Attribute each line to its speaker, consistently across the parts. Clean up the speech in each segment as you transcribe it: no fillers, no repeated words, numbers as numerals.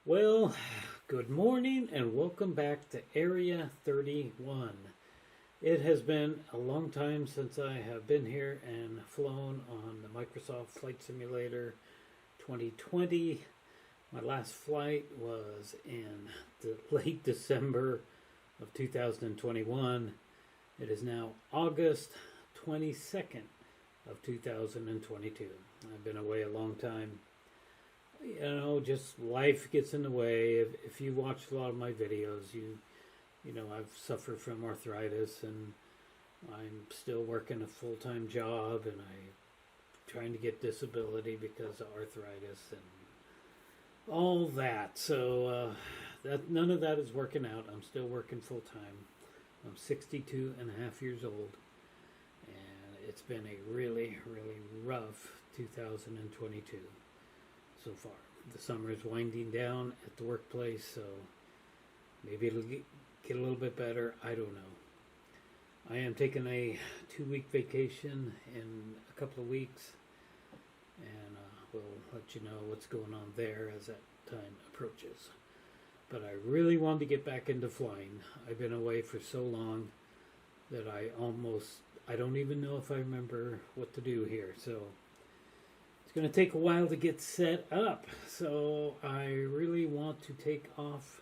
Speaker 1: Well, good morning and welcome back to Area 31. It has been a long time since I have been here and flown on the Microsoft Flight Simulator 2020. My last flight was in the late December of 2021. It is now August 22nd of 2022. I've been away a long time. Just life gets in the way. If you watch a lot of my videos, you know I've suffered from arthritis, and I'm still working a full-time job, and I'm trying to get disability because of arthritis and all that. So that none of that is working out. I'm still working full-time. I'm 62 and a half years old, and it's been a really, really rough 2022. So far. The summer is winding down at the workplace, so maybe it'll get a little bit better. I don't know. I am taking a 2-week vacation in a couple of weeks, and we'll let you know what's going on there as that time approaches. But I really wanted to get back into flying. I've been away for so long that I don't even know if I remember what to do here. So it's going to take a while to get set up, so I really want to take off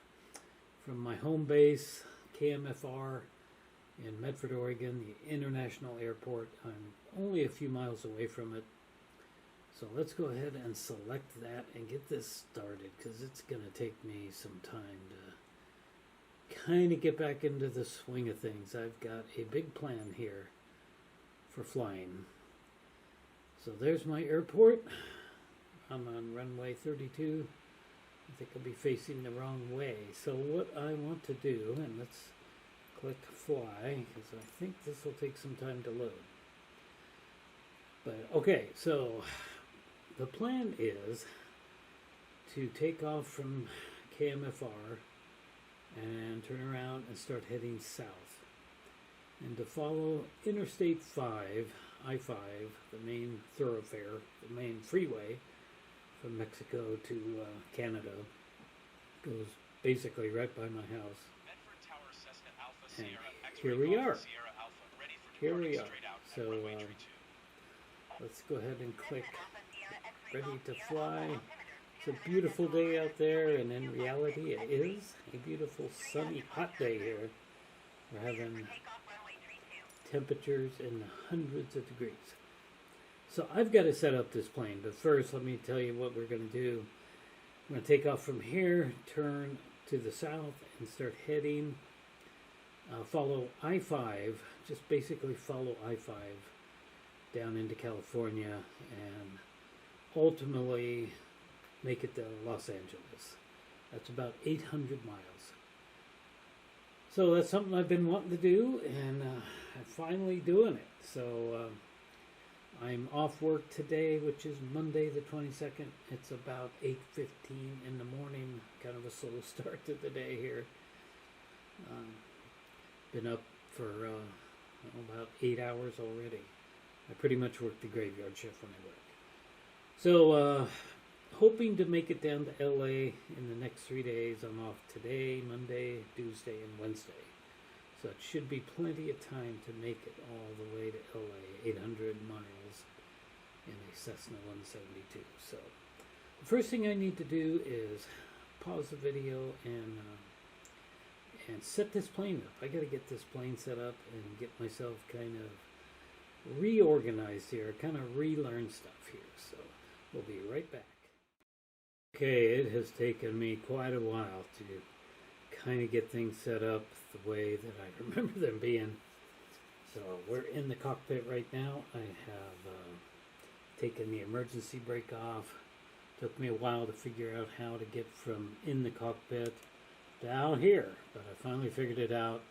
Speaker 1: from my home base, KMFR, in Medford, Oregon, the International Airport. I'm only a few miles away from it, so let's go ahead and select that and get this started, because it's going to take me some time to kind of get back into the swing of things. I've got a big plan here for flying. So there's my airport. I'm on runway 32. I think I'll be facing the wrong way. So what I want to do, and let's click fly, because I think this will take some time to load. But okay, so the plan is to take off from KMFR and turn around and start heading south, and to follow Interstate 5, I-5, the main thoroughfare, the main freeway from Mexico to Canada. Goes basically right by my house.
Speaker 2: Medford Tower, Cessna Alpha,
Speaker 1: And
Speaker 2: Sierra,
Speaker 1: here
Speaker 2: X-ray
Speaker 1: we
Speaker 2: Golf,
Speaker 1: are.
Speaker 2: Sierra Alpha, ready for
Speaker 1: Here we
Speaker 2: departing
Speaker 1: are.
Speaker 2: straight out at
Speaker 1: So
Speaker 2: runway 32.
Speaker 1: let's go ahead and click ready to fly. It's a beautiful day out there, and in reality it is a beautiful sunny hot day here. We're having temperatures in the hundreds of degrees. So I've got to set up this plane, but first let me tell you what we're going to do. I'm going to take off from here, turn to the south, and start heading, follow I-5, just basically follow I-5 down into California, and ultimately make it to Los Angeles. That's about 800 miles. So that's something I've been wanting to do, and I'm finally doing it. So I'm off work today, which is Monday the 22nd. It's about 8:15 in the morning. Kind of a slow start to the day here. Been up for about 8 hours already. I pretty much work the graveyard shift when I work. So hoping to make it down to LA in the next 3 days. I'm off today, Monday, Tuesday, and Wednesday. So it should be plenty of time to make it all the way to LA, 800 miles in a Cessna 172. So the first thing I need to do is pause the video and set this plane up. I got to get this plane set up and get myself kind of reorganized here, kind of relearn stuff here. So we'll be right back. Okay, it has taken me quite a while to kind of get things set up the way that I remember them being. So we're in the cockpit right now. I have taken the emergency brake off. Took me a while to figure out how to get from in the cockpit down here, but I finally figured it out.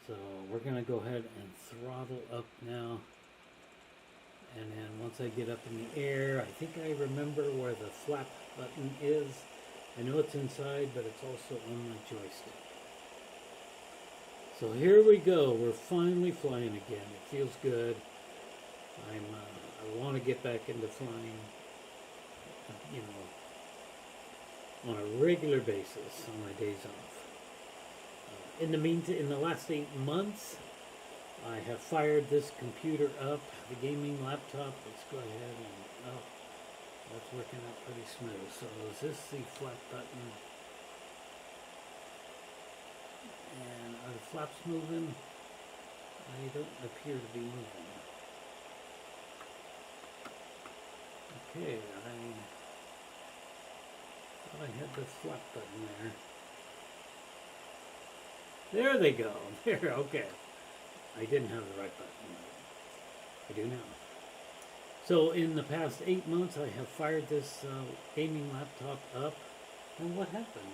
Speaker 1: So we're going to go ahead and throttle up now. And then once I get up in the air, I think I remember where the flap button is. I know it's inside, but it's also on my joystick. So here we go. We're finally flying again. It feels good. I want to get back into flying. on a regular basis on my days off. In the meantime, in the last 8 months, I have fired this computer up, the gaming laptop. Let's go ahead and, oh, that's working out pretty smooth. So is this the flat button? And are the flaps moving? They don't appear to be moving. Okay, I thought I had the flap button there. There they go. There, okay. I didn't have the right button. I do now. So in the past 8 months, I have fired this gaming laptop up. And what happened?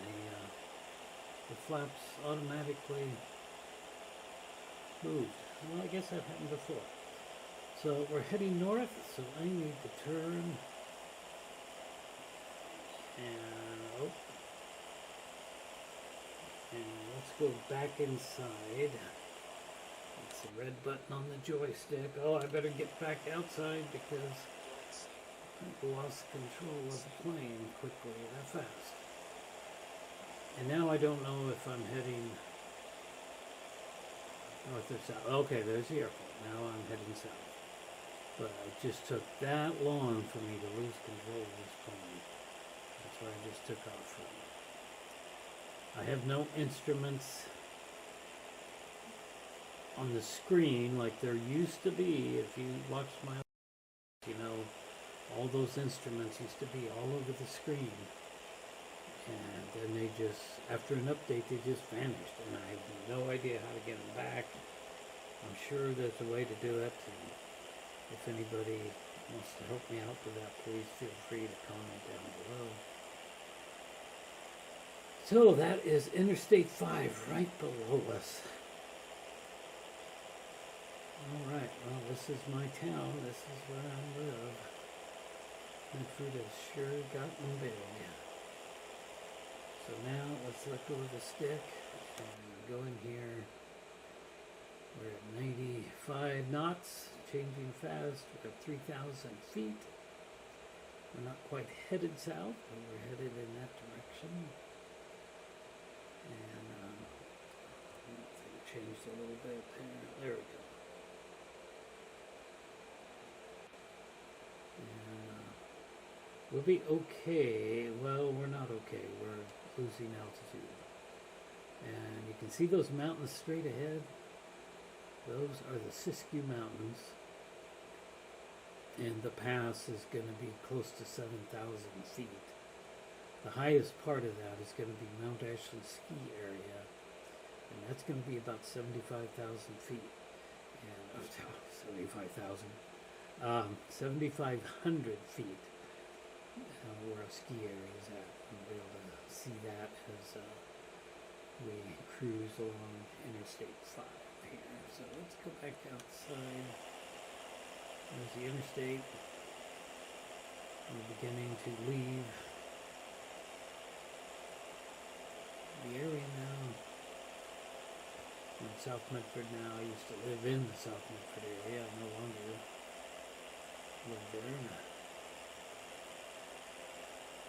Speaker 1: The flaps automatically moved. Well, I guess that happened before. So we're heading north, so I need to turn. And, oh. And let's go back inside. It's the red button on the joystick. Oh, I better get back outside because I lost control of the plane quickly that fast. And now I don't know if I'm heading north or south. Okay, there's the airport. Now I'm heading south. But it just took that long for me to lose control of this plane. That's where I just took off from. I have no instruments on the screen like there used to be. If you watch my, you know, all those instruments used to be all over the screen. And then they just, after an update, they just vanished. And I have no idea how to get them back. I'm sure there's a way to do it. And if anybody wants to help me out with that, please feel free to comment down below. So that is Interstate 5 right below us. Alright, well this is my town. This is where I live. Medford has sure gotten big. So now let's let go of the stick and go in here. We're at 95 knots, changing fast. We're at 3,000 feet. We're not quite headed south, but we're headed in that direction. And I think it changed a little bit there. There we go. And we'll be okay. Well, we're not okay. We're losing altitude. And you can see those mountains straight ahead. Those are the Siskiyou Mountains. And the pass is going to be close to 7,000 feet. The highest part of that is going to be Mount Ashley Ski Area. And that's going to be about 75,000 feet. And 7,500 feet where a ski area is at. You'll be able to see that as we cruise along Interstate 5 here. So let's go back outside. There's the interstate. We're beginning to leave the area now. I'm in South Medford now. I used to live in the South Medford area. I no longer live there.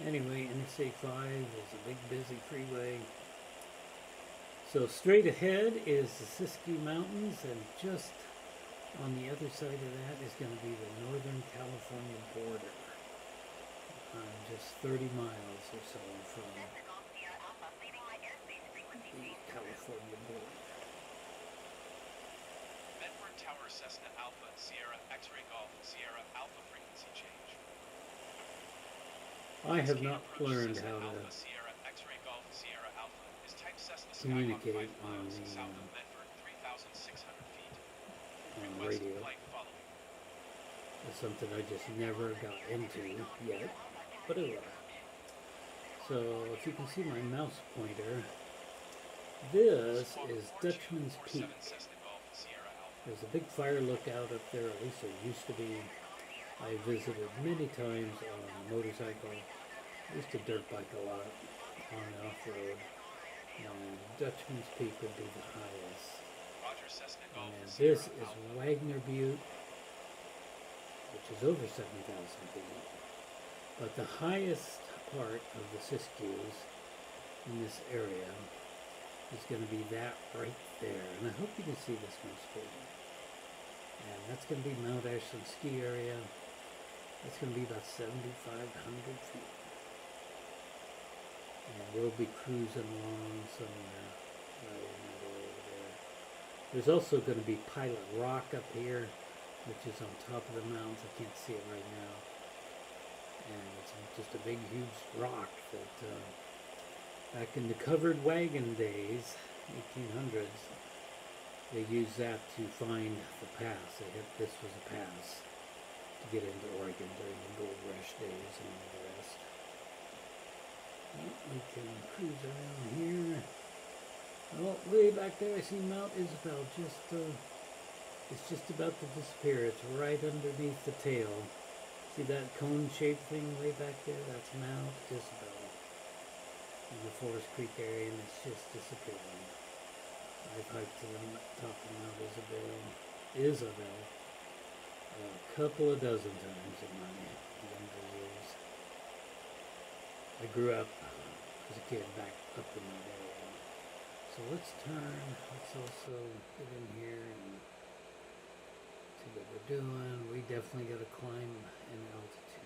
Speaker 1: Anyway, Interstate 5 is a big busy freeway. So straight ahead is the Siskiyou Mountains, and just on the other side of that is going to be the Northern California border. Just 30 miles or so from the California border.
Speaker 2: Medford Tower Cessna Alpha Sierra X-ray Golf Sierra Alpha frequency change.
Speaker 1: I have not learned how to
Speaker 2: Alpha Sierra X-ray Golf Sierra Alpha is type Cessna Skyhawk
Speaker 1: communicate
Speaker 2: 5
Speaker 1: on
Speaker 2: miles
Speaker 1: the
Speaker 2: south of Medford, 3,600 feet.
Speaker 1: on
Speaker 2: Request
Speaker 1: radio.
Speaker 2: flight following.
Speaker 1: It's something I just never got into yet, but it will. So if you can see my mouse pointer, this is Dutchman's Peak.
Speaker 2: 47 Cessna Golf Sierra Alpha.
Speaker 1: There's a big fire lookout up there, at least there used to be. I visited many times on a motorcycle. I used to dirt bike a lot on and off-road. And Dutchman's Peak would be the highest.
Speaker 2: Roger Cessna Golf
Speaker 1: And
Speaker 2: Sierra
Speaker 1: this is
Speaker 2: Alpha.
Speaker 1: Wagner Butte, which is over 7,000 feet. But the highest part of the Siskiyous in this area is going to be that right there. And I hope you can see this most fully. And that's going to be Mount Ashland ski area. It's going to be about 7,500 feet. And we'll be cruising along somewhere right in the middle over there. There's also going to be Pilot Rock up here, which is on top of the mountains. I can't see it right now. And it's just a big, huge rock that back in the covered wagon days, 1800s, they used that to find the pass. This was a pass to get into Oregon during the gold rush days and all the rest. Well, we can cruise around here. Oh, way back there I see Mount Isabel. It's just about to disappear. It's right underneath the tail. See that cone-shaped thing way back there? That's Mount Isabel in the Forest Creek area, and it's just disappearing. I've hiked to the top of Mount Isabel a couple of dozen times in my younger years. I grew up as a kid back up in that area. So let's turn. Let's also get in here and see what we're doing. We definitely got to climb in altitude.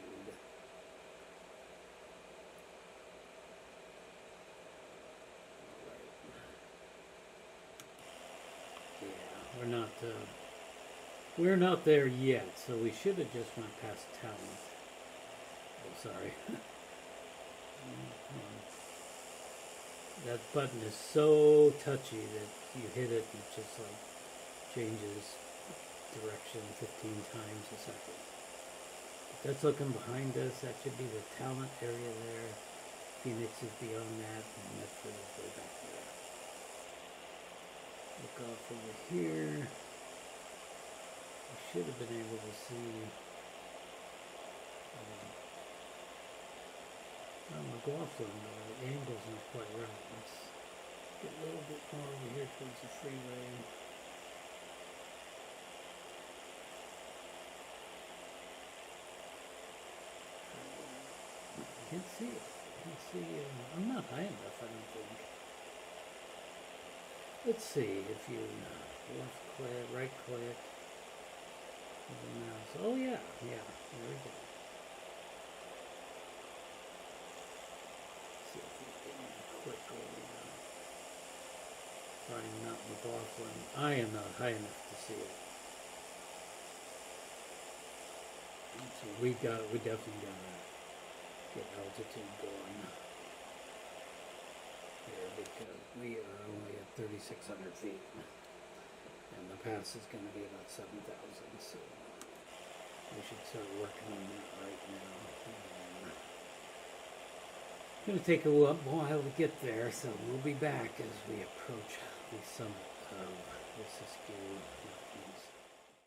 Speaker 1: We're not there yet, so we should have just went past Talent. Oh, sorry. That button is so touchy that you hit it and it just like changes direction 15 times a second. But that's looking behind us. That should be the Talent area there. Phoenix is beyond that, and Medford is way back there. Look off over here. We should have been able to see McLaughlin, but the angle's not quite right. Let's get a little bit more over here towards the freeway. I can't see it. I can't see. I'm not high enough, I don't think. Let's see if you left click, right click. With the mouse. Oh yeah, there we go. Let's see if we can click over. Find Mount McLaughlin. I am not high enough to see it. And so we definitely gotta get altitude going here because we are only at 3,600 feet. And the pass is going to be about 7,000, so we should start working on that right now. It's going to take a while to get there, so we'll be back as we approach the summit of the Siskiyou.